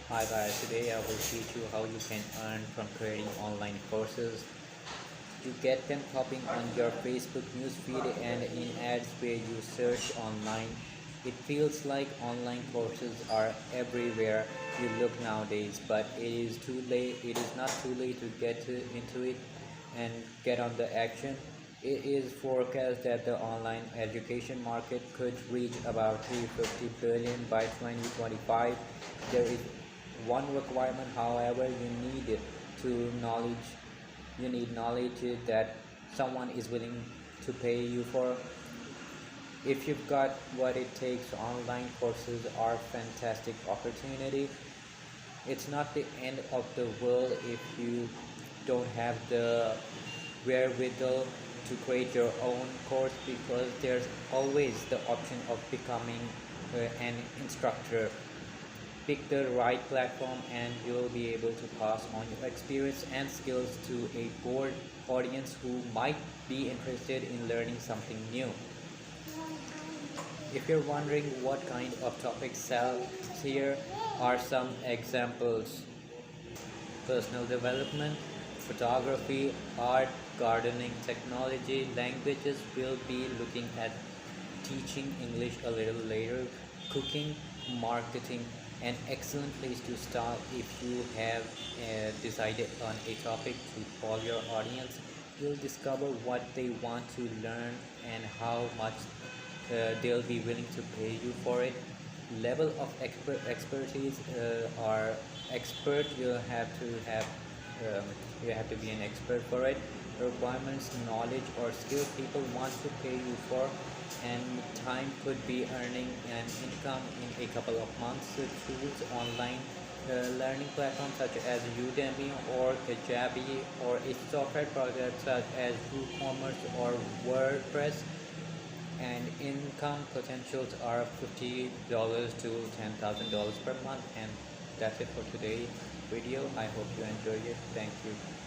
Hi guys, today I will teach you how you can earn from creating online courses. You get them popping on your Facebook newsfeed and in ads where you search online. It feels like online courses are everywhere you look nowadays, but it is too late. It is not too late to into it and get on the action. It is forecast that the online education market could reach about 350 billion by 2025. There is one requirement, however, you need knowledge that someone is willing to pay you for. If you've got what it takes, online courses are fantastic opportunity. It's not the end of the world if you don't have the wherewithal to create your own course, because there's always the option of becoming an instructor. Pick the right platform and you'll be able to pass on your experience and skills to a broad audience who might be interested in learning something new. If you're wondering what kind of topics sell, here are some examples: personal development, photography, art, gardening, technology, languages. We'll be looking at teaching English a little later, cooking, marketing. An excellent place to start if you have decided on a topic to call your audience. You'll discover what they want to learn and how much they'll be willing to pay you for it. Level of expertise are expert. Um, you have to be an expert for it. Requirements, knowledge or skill people want to pay you for, and time could be earning an income in a couple of months. Tools, online learning platforms such as Udemy or Kajabi, or a software project such as WooCommerce or WordPress. And income potentials are $50 to $10,000 per month. And that's it for today's video. I hope you enjoyed it. Thank you.